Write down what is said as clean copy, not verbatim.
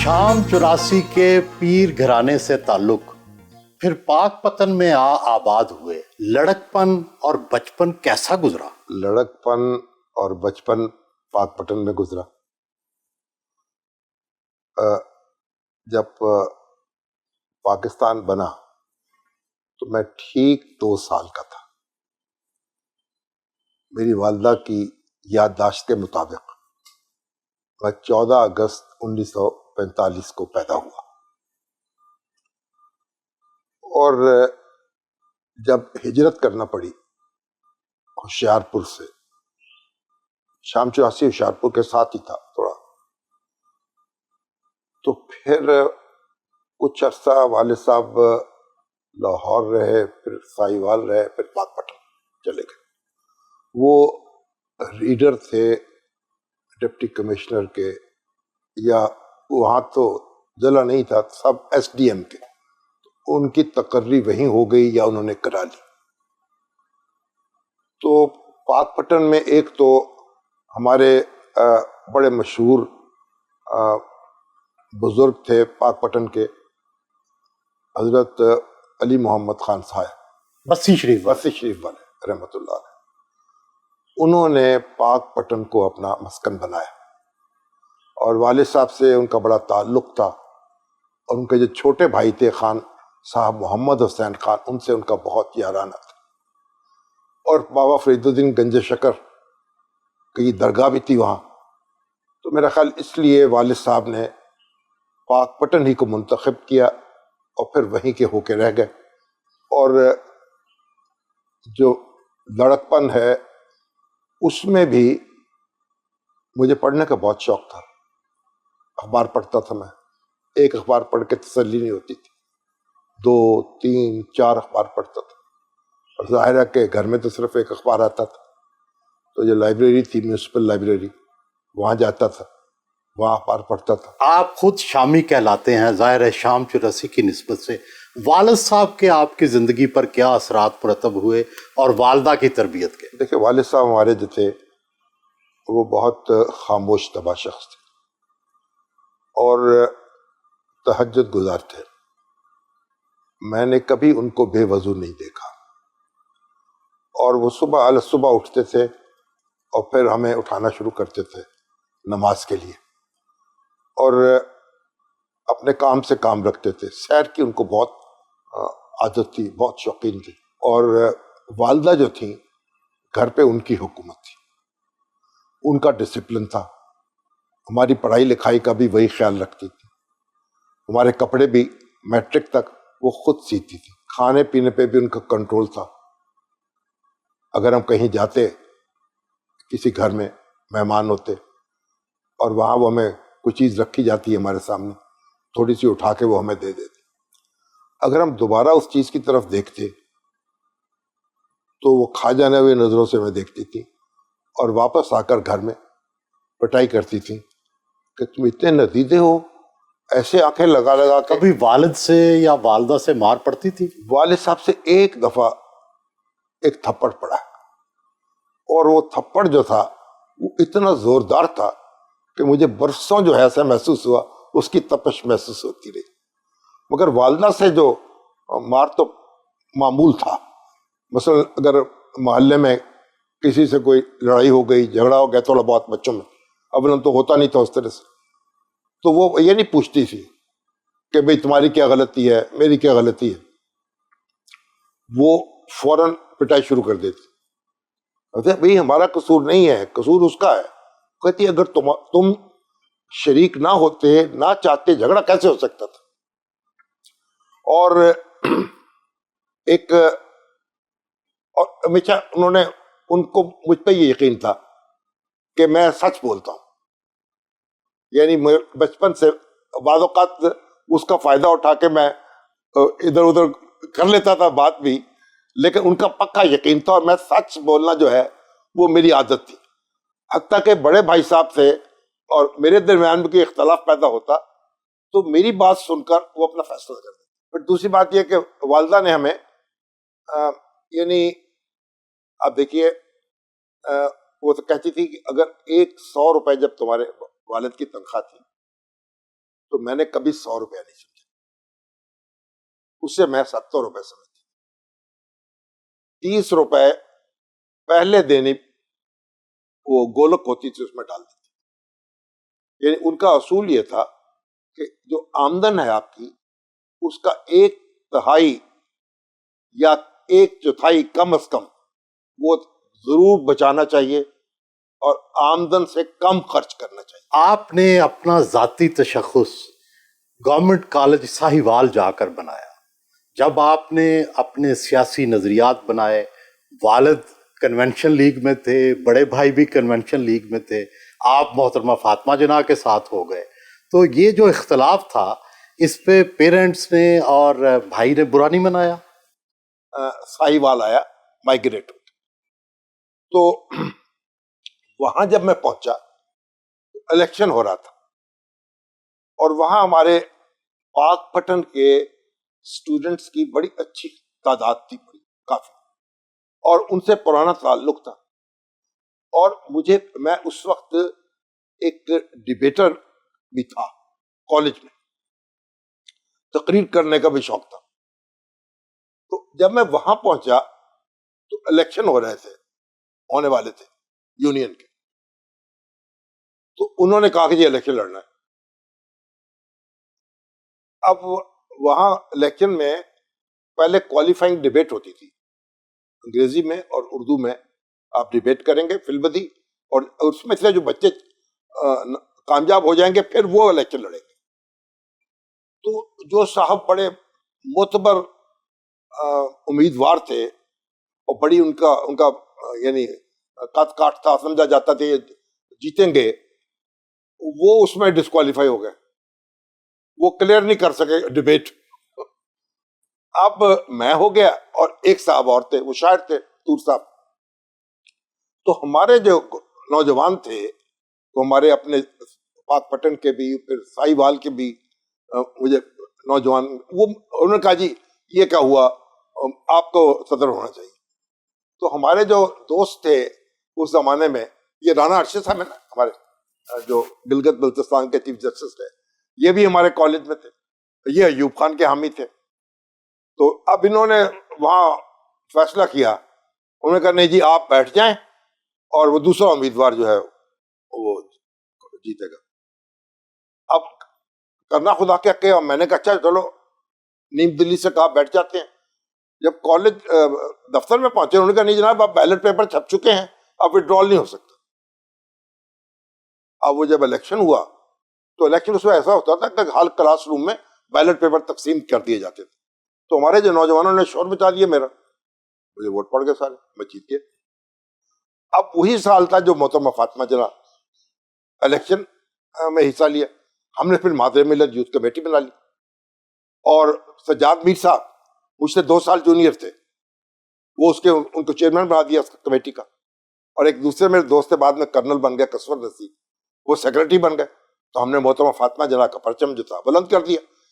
شام 84 کے پیر گھرانے سے تعلق، پھر پاک پتن میں آباد ہوئے، لڑکپن اور بچپن کیسا گزرا؟ لڑکپن اور بچپن پاک پٹن میں گزرا۔ جب پاکستان بنا تو میں ٹھیک 2 سال کا تھا۔ میری والدہ کی یادداشت کے مطابق میں 14 اگست 1945 کو پیدا ہوا، اور جب ہجرت کرنا پڑی ہوشیارپور سے، شام 84 ہوشیارپور کے ساتھ ہی تھا تھوڑا، تو پھر کچھ عرصہ والد صاحب لاہور رہے، پھر ساہیوال رہے، پھر پاک پٹن چلے گئے۔ وہ ریڈر تھے ڈپٹی کمشنر کے، یا وہاں تو ضلع نہیں تھا، سب ایس ڈی ایم کے، ان کی تقرری وہیں ہو گئی یا انہوں نے کرا لی۔ تو پاک پٹن میں ایک تو ہمارے بڑے مشہور بزرگ تھے پاک پٹن کے، حضرت علی محمد خان صاحب، بسی شریف والے رحمۃ اللہ علیہ۔ انہوں نے پاک پٹن کو اپنا مسکن بنایا، اور والد صاحب سے ان کا بڑا تعلق تھا، اور ان کے جو چھوٹے بھائی تھے خان صاحب محمد حسین خان، ان سے ان کا بہت یارانہ تھا، اور بابا فرید الدین گنج شکر کی درگاہ بھی تھی وہاں۔ تو میرا خیال اس لیے والد صاحب نے پاک پٹن ہی کو منتخب کیا، اور پھر وہیں کے ہو کے رہ گئے۔ اور جو لڑکپن ہے اس میں بھی مجھے پڑھنے کا بہت شوق تھا، اخبار پڑھتا تھا میں، ایک اخبار پڑھ کے تسلی نہیں ہوتی تھی، 2 3 4 اخبار پڑھتا تھا، اور ظاہر ہے کہ گھر میں تو صرف ایک اخبار آتا تھا، تو جو لائبریری تھی میونسپل لائبریری، وہاں جاتا تھا، وہاں اخبار پڑھتا تھا۔ آپ خود شامی کہلاتے ہیں، ظاہر ہے شام 84 کی نسبت سے والد صاحب کے آپ کی زندگی پر کیا اثرات مرتب ہوئے، اور والدہ کی تربیت کے؟ دیکھیں، والد صاحب ہمارے جو تھے وہ بہت خاموش طبع شخص تھے، اور تہجد گزار تھے۔ میں نے کبھی ان کو بے وضو نہیں دیکھا، اور وہ صبح اٹھتے تھے، اور پھر ہمیں اٹھانا شروع کرتے تھے نماز کے لیے، اور اپنے کام سے کام رکھتے تھے۔ سیر کی ان کو بہت عادت تھی، بہت شوقین تھی، اور والدہ جو تھیں گھر پہ ان کی حکومت تھی، ان کا ڈسپلن تھا، ہماری پڑھائی لکھائی کا بھی وہی خیال رکھتی تھی، ہمارے کپڑے بھی میٹرک تک وہ خود سیتی تھی، کھانے پینے پہ بھی ان کا کنٹرول تھا۔ اگر ہم کہیں جاتے، کسی گھر میں مہمان ہوتے، اور وہاں وہ ہمیں کوئی چیز رکھی جاتی ہے ہمارے سامنے، تھوڑی سی اٹھا کے وہ ہمیں دے دیتے، اگر ہم دوبارہ اس چیز کی طرف دیکھتے تو وہ کھا جانے ہوئے نظروں سے ہمیں دیکھتی تھی، اور واپس آ کر گھر میں پٹائی کرتی تھی کہ تم اتنے ندیدے ہو، ایسے آنکھیں لگا لگا کے۔ کبھی والد سے یا والدہ سے مار پڑتی تھی؟ والد صاحب سے ایک دفعہ ایک تھپڑ پڑا، اور وہ تھپڑ جو تھا وہ اتنا زوردار تھا کہ مجھے برسوں جو ہے ایسا محسوس ہوا، اس کی تپش محسوس ہوتی رہی۔ مگر والدہ سے جو مار تو معمول تھا، مثلا اگر محلے میں کسی سے کوئی لڑائی ہو گئی، جھگڑا ہو گیا تھوڑا بہت بچوں میں، اولاً تو ہوتا نہیں تھا اس طرح سے، تو وہ یہ نہیں پوچھتی تھی کہ بھئی تمہاری کیا غلطی ہے، میری کیا غلطی ہے، وہ فوراً پٹائی شروع کر دیتی۔ کہتے بھئی ہمارا قصور نہیں ہے، قصور اس کا ہے۔ کہتی اگر تم شریک نہ ہوتے، نہ چاہتے، جھگڑا کیسے ہو سکتا تھا؟ اور ہمیشہ انہوں نے، ان کو مجھ پہ یہ یقین تھا کہ میں سچ بولتا ہوں، یعنی بچپن سے بعض اوقات اس کا فائدہ اٹھا کے میں ادھر ادھر کر لیتا تھا بات بھی، لیکن ان کا پکا یقین تھا، اور میں سچ بولنا جو ہے وہ میری عادت تھی۔ حتیٰ کہ بڑے بھائی صاحب سے اور میرے درمیان میں کوئی اختلاف پیدا ہوتا تو میری بات سن کر وہ اپنا فیصلہ کر دیتے۔ پھر دوسری بات یہ کہ والدہ نے ہمیں یعنی آپ دیکھیے، وہ تو کہتی تھی کہ اگر 100 روپے جب تمہارے والد کی تنخواہ تھی تو میں نے کبھی 100 روپیہ نہیں سمجھا، اسے میں 70 روپے سمجھتی، 30 روپے پہلے دینے وہ گولک ہوتی تھی اس میں ڈال دیتی، یعنی ان کا اصول یہ تھا کہ جو آمدن ہے آپ کی اس کا 1/3 یا 1/4 کم از کم وہ ضرور بچانا چاہیے اور آمدن سے کم خرچ کرنا چاہیے۔ آپ نے اپنا ذاتی تشخص گورنمنٹ کالج ساہیوال جا کر بنایا۔ جب آپ نے اپنے سیاسی نظریات بنائے، والد کنونشن لیگ میں تھے، بڑے بھائی بھی کنونشن لیگ میں تھے، آپ محترمہ فاطمہ جناح کے ساتھ ہو گئے، تو یہ جو اختلاف تھا اس پہ پیرنٹس نے اور بھائی نے برا نہیں منایا؟ ساہیوال آیا مائگریٹ، تو وہاں جب میں پہنچا الیکشن ہو رہا تھا، اور وہاں ہمارے پاک پٹن کے اسٹوڈنٹس کی بڑی اچھی تعداد تھی، بڑی کافی، اور ان سے پرانا تعلق تھا، اور میں اس وقت ایک ڈیبیٹر بھی تھا، کالج میں تقریر کرنے کا بھی شوق تھا۔ تو جب میں وہاں پہنچا تو الیکشن ہونے والے تھے یونین کے، تو انہوں نے کہا کہ یہ الیکشن لڑنا ہے۔ اب وہاں الیکشن میں پہلے کوالیفائنگ ڈیبیٹ ہوتی تھی، انگریزی میں اور اردو میں آپ ڈیبیٹ کریں گے فی البدی، اور اس میں سے جو بچے کامیاب ہو جائیں گے پھر وہ الیکشن لڑیں گے۔ تو جو صاحب بڑے معتبر امیدوار تھے اور بڑی ان کا یعنی قد کاٹ تھا، سمجھا جاتا تھا یہ جیتیں گے، وہ اس میں ڈسکوالیفائی ہو گئے، وہ کلیئر نہیں کر سکے ڈیبیٹ۔ اب میں ہو گیا اور ایک صاحب اور تھے، وہ شاعر تھے تور صاحب۔ تو ہمارے جو نوجوان تھے، تو ہمارے اپنے پاک پٹن کے بھی، پھر ساہیوال کے بھی مجھے نوجوان، وہ انہوں نے کہا جی یہ کیا ہوا، آپ کو صدر ہونا چاہیے۔ تو ہمارے جو دوست تھے اس زمانے میں، یہ رانا ارشد صاحب ہے نا، ہمارے جو گلگت بلتستان کے چیف جسٹس تھے، یہ بھی ہمارے کالج میں تھے، یہ ایوب خان کے حامی تھے۔ تو اب انہوں نے وہاں فیصلہ کیا، انہوں نے کہا نہیں جی آپ بیٹھ جائیں اور وہ دوسرا امیدوار جو ہے وہ جیتے گا۔ اب کرنا خدا کیا کہ میں نے کہا اچھا چلو، نیم دلی سے کہا بیٹھ جاتے ہیں۔ جب کالج دفتر میں پہنچے انہوں نے کہا نہیں جناب اب بیلٹ پیپر چھپ چکے ہیں، اب وڈرال نہیں ہو سکتا۔ اب وہ جب الیکشن ہوا تو الیکشن اس میں ایسا ہوتا تھا کہ ہر کلاس روم میں بیلٹ پیپر تقسیم کر دیے جاتے تھے، تو ہمارے جو نوجوانوں نے شور مچا دیا، مجھے ووٹ پڑ گئے سارے، میں جیت گیا۔ اب وہی سال تھا جو محترمہ فاطمہ جناح الیکشن میں حصہ لیا، ہم نے پھر مادر ملت یوتھ کمیٹی بنا لی، اور سجاد میر صاحب مجھ سے 2 سال جونیئر تھے، وہ ان کو چیئرمین بنا دیا اس کمیٹی کا، اور ایک دوسرے میرے دوست بعد میں کرنل بن گیا کسور رسی، وہ سیکرٹری بن گئے۔ تو ہم نے محترمہ فاطمہ جناح کا پرچم جو تھا بلند کر دیا،